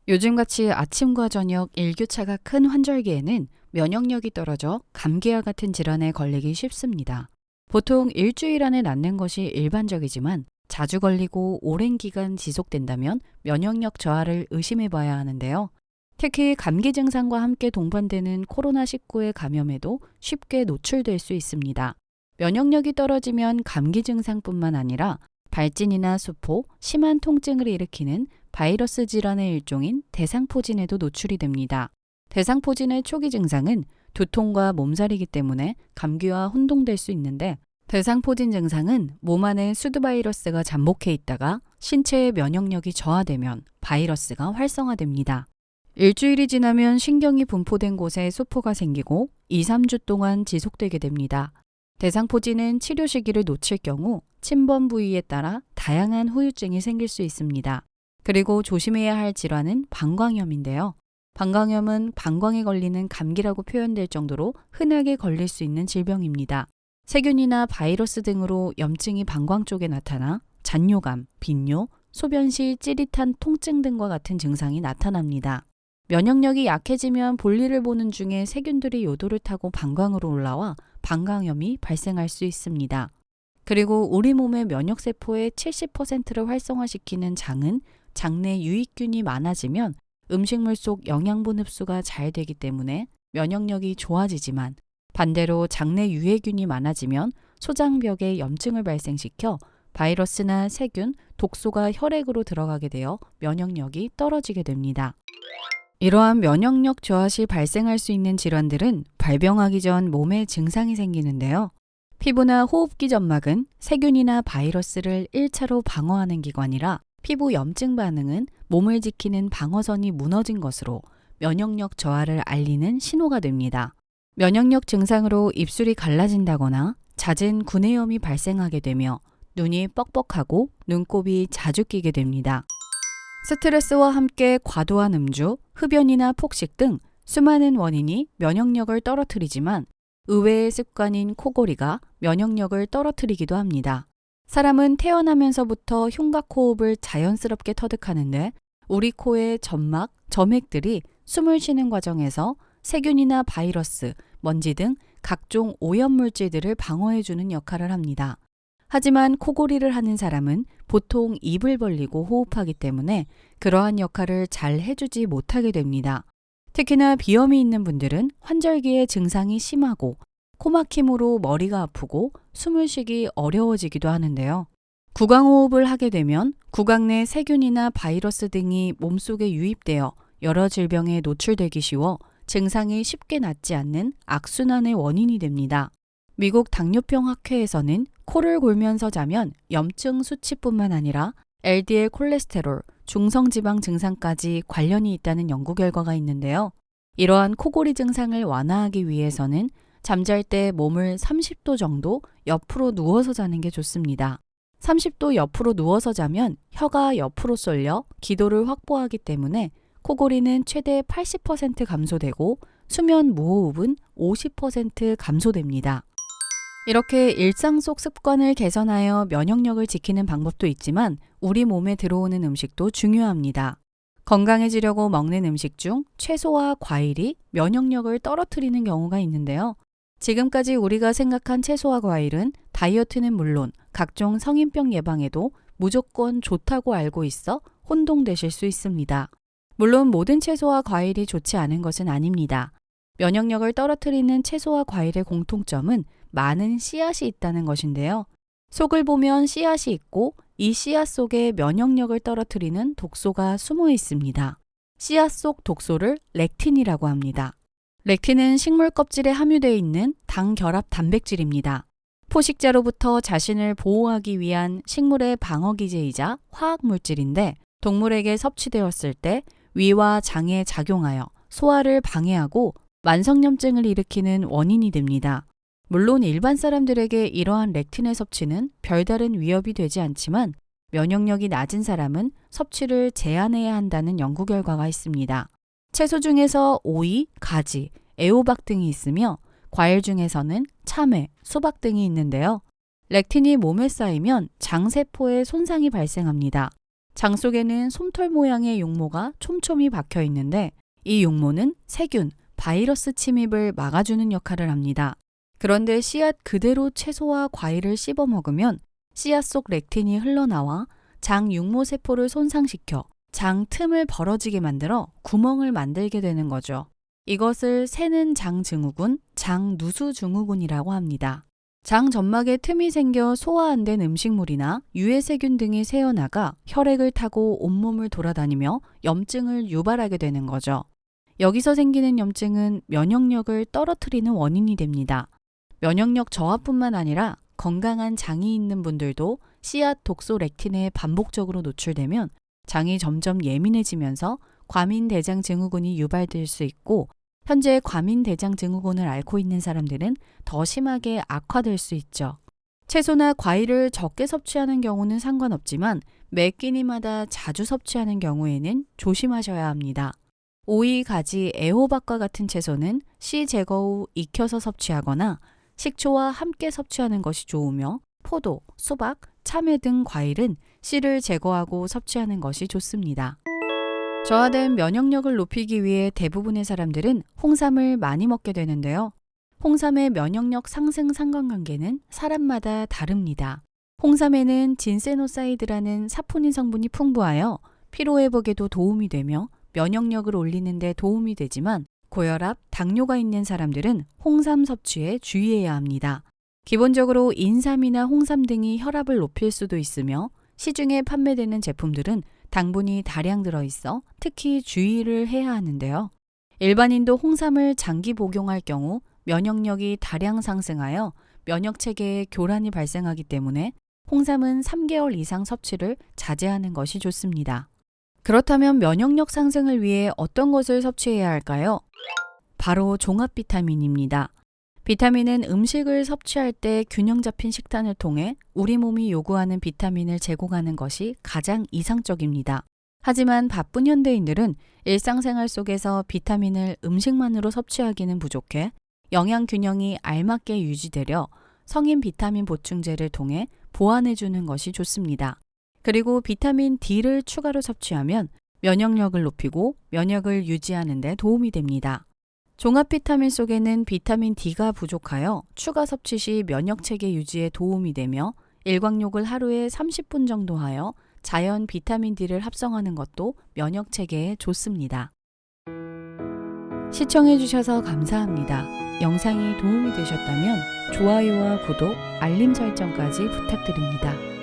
요즘같이 아침과 저녁 일교차가 큰 환절기에는 면역력이 떨어져 감기와 같은 질환에 걸리기 쉽습니다. 보통 일주일 안에 낫는 것이 일반적이지만 자주 걸리고 오랜 기간 지속된다면 면역력 저하를 의심해 봐야 하는데요. 특히 감기 증상과 함께 동반되는 코로나19의 감염에도 쉽게 노출될 수 있습니다. 면역력이 떨어지면 감기 증상뿐만 아니라 발진이나 수포, 심한 통증을 일으키는 바이러스 질환의 일종인 대상포진에도 노출이 됩니다. 대상포진의 초기 증상은 두통과 몸살이기 때문에 감기와 혼동될 수 있는데, 대상포진 증상은 몸 안에 수두바이러스가 잠복해 있다가 신체의 면역력이 저하되면 바이러스가 활성화됩니다. 일주일이 지나면 신경이 분포된 곳에 수포가 생기고 2, 3주 동안 지속되게 됩니다. 대상포진은 치료 시기를 놓칠 경우 침범 부위에 따라 다양한 후유증이 생길 수 있습니다. 그리고 조심해야 할 질환은 방광염인데요. 방광염은 방광에 걸리는 감기라고 표현될 정도로 흔하게 걸릴 수 있는 질병입니다. 세균이나 바이러스 등으로 염증이 방광 쪽에 나타나 잔뇨감, 빈뇨, 소변 시 찌릿한 통증 등과 같은 증상이 나타납니다. 면역력이 약해지면 볼일을 보는 중에 세균들이 요도를 타고 방광으로 올라와 방광염이 발생할 수 있습니다. 그리고 우리 몸의 면역세포의 70%를 활성화시키는 장은 장내 유익균이 많아지면 음식물 속 영양분 흡수가 잘 되기 때문에 면역력이 좋아지지만, 반대로 장내 유해균이 많아지면 소장벽에 염증을 발생시켜 바이러스나 세균, 독소가 혈액으로 들어가게 되어 면역력이 떨어지게 됩니다. 이러한 면역력 저하 시 발생할 수 있는 질환들은 발병하기 전 몸에 증상이 생기는데요. 피부나 호흡기 점막은 세균이나 바이러스를 1차로 방어하는 기관이라 피부 염증 반응은 몸을 지키는 방어선이 무너진 것으로 면역력 저하를 알리는 신호가 됩니다. 면역력 증상으로 입술이 갈라진다거나 잦은 구내염이 발생하게 되며 눈이 뻑뻑하고 눈곱이 자주 끼게 됩니다. 스트레스와 함께 과도한 음주, 흡연이나 폭식 등 수많은 원인이 면역력을 떨어뜨리지만 의외의 습관인 코골이가 면역력을 떨어뜨리기도 합니다. 사람은 태어나면서부터 흉곽호흡을 자연스럽게 터득하는데, 우리 코의 점막, 점액들이 숨을 쉬는 과정에서 세균이나 바이러스, 먼지 등 각종 오염물질들을 방어해주는 역할을 합니다. 하지만 코골이를 하는 사람은 보통 입을 벌리고 호흡하기 때문에 그러한 역할을 잘 해주지 못하게 됩니다. 특히나 비염이 있는 분들은 환절기에 증상이 심하고 코막힘으로 머리가 아프고 숨을 쉬기 어려워지기도 하는데요. 구강호흡을 하게 되면 구강 내 세균이나 바이러스 등이 몸속에 유입되어 여러 질병에 노출되기 쉬워 증상이 쉽게 낫지 않는 악순환의 원인이 됩니다. 미국 당뇨병 학회에서는 코를 골면서 자면 염증 수치뿐만 아니라 LDL 콜레스테롤, 중성지방 증상까지 관련이 있다는 연구 결과가 있는데요. 이러한 코골이 증상을 완화하기 위해서는 잠잘 때 몸을 30도 정도 옆으로 누워서 자는 게 좋습니다. 30도 옆으로 누워서 자면 혀가 옆으로 쏠려 기도를 확보하기 때문에 코골이는 최대 80% 감소되고 수면 무호흡은 50% 감소됩니다. 이렇게 일상 속 습관을 개선하여 면역력을 지키는 방법도 있지만 우리 몸에 들어오는 음식도 중요합니다. 건강해지려고 먹는 음식 중 채소와 과일이 면역력을 떨어뜨리는 경우가 있는데요. 지금까지 우리가 생각한 채소와 과일은 다이어트는 물론 각종 성인병 예방에도 무조건 좋다고 알고 있어 혼동되실 수 있습니다. 물론 모든 채소와 과일이 좋지 않은 것은 아닙니다. 면역력을 떨어뜨리는 채소와 과일의 공통점은 많은 씨앗이 있다는 것인데요. 속을 보면 씨앗이 있고 이 씨앗 속에 면역력을 떨어뜨리는 독소가 숨어 있습니다. 씨앗 속 독소를 렉틴이라고 합니다. 렉틴은 식물 껍질에 함유되어 있는 당결합 단백질입니다. 포식자로부터 자신을 보호하기 위한 식물의 방어기제이자 화학물질인데, 동물에게 섭취되었을 때 위와 장에 작용하여 소화를 방해하고 만성염증을 일으키는 원인이 됩니다. 물론 일반 사람들에게 이러한 렉틴의 섭취는 별다른 위협이 되지 않지만 면역력이 낮은 사람은 섭취를 제한해야 한다는 연구 결과가 있습니다. 채소 중에서 오이, 가지, 애호박 등이 있으며 과일 중에서는 참외, 수박 등이 있는데요. 렉틴이 몸에 쌓이면 장세포에 손상이 발생합니다. 장 속에는 솜털 모양의 용모가 촘촘히 박혀 있는데 이 용모는 세균, 바이러스 침입을 막아주는 역할을 합니다. 그런데 씨앗 그대로 채소와 과일을 씹어 먹으면 씨앗 속 렉틴이 흘러나와 장 육모세포를 손상시켜 장 틈을 벌어지게 만들어 구멍을 만들게 되는 거죠. 이것을 새는 장 증후군, 장 누수 증후군이라고 합니다. 장 점막에 틈이 생겨 소화 안 된 음식물이나 유해세균 등이 새어나가 혈액을 타고 온몸을 돌아다니며 염증을 유발하게 되는 거죠. 여기서 생기는 염증은 면역력을 떨어뜨리는 원인이 됩니다. 면역력 저하뿐만 아니라 건강한 장이 있는 분들도 씨앗 독소 렉틴에 반복적으로 노출되면 장이 점점 예민해지면서 과민대장 증후군이 유발될 수 있고 현재 과민대장 증후군을 앓고 있는 사람들은 더 심하게 악화될 수 있죠. 채소나 과일을 적게 섭취하는 경우는 상관없지만 매 끼니마다 자주 섭취하는 경우에는 조심하셔야 합니다. 오이, 가지, 애호박과 같은 채소는 씨 제거 후 익혀서 섭취하거나 식초와 함께 섭취하는 것이 좋으며 포도, 수박, 참외 등 과일은 씨를 제거하고 섭취하는 것이 좋습니다. 저하된 면역력을 높이기 위해 대부분의 사람들은 홍삼을 많이 먹게 되는데요. 홍삼의 면역력 상승 상관관계는 사람마다 다릅니다. 홍삼에는 진세노사이드라는 사포닌 성분이 풍부하여 피로회복에도 도움이 되며 면역력을 올리는 데 도움이 되지만 고혈압, 당뇨가 있는 사람들은 홍삼 섭취에 주의해야 합니다. 기본적으로 인삼이나 홍삼 등이 혈압을 높일 수도 있으며 시중에 판매되는 제품들은 당분이 다량 들어있어 특히 주의를 해야 하는데요. 일반인도 홍삼을 장기 복용할 경우 면역력이 다량 상승하여 면역체계에 교란이 발생하기 때문에 홍삼은 3개월 이상 섭취를 자제하는 것이 좋습니다. 그렇다면 면역력 상승을 위해 어떤 것을 섭취해야 할까요? 바로 종합 비타민입니다. 비타민은 음식을 섭취할 때 균형 잡힌 식단을 통해 우리 몸이 요구하는 비타민을 제공하는 것이 가장 이상적입니다. 하지만 바쁜 현대인들은 일상생활 속에서 비타민을 음식만으로 섭취하기는 부족해 영양 균형이 알맞게 유지되려 성인 비타민 보충제를 통해 보완해주는 것이 좋습니다. 그리고 비타민 D를 추가로 섭취하면 면역력을 높이고 면역을 유지하는 데 도움이 됩니다. 종합 비타민 속에는 비타민 D가 부족하여 추가 섭취 시 면역체계 유지에 도움이 되며 일광욕을 하루에 30분 정도 하여 자연 비타민 D를 합성하는 것도 면역체계에 좋습니다. 시청해주셔서 감사합니다. 영상이 도움이 되셨다면 좋아요와 구독, 알림 설정까지 부탁드립니다.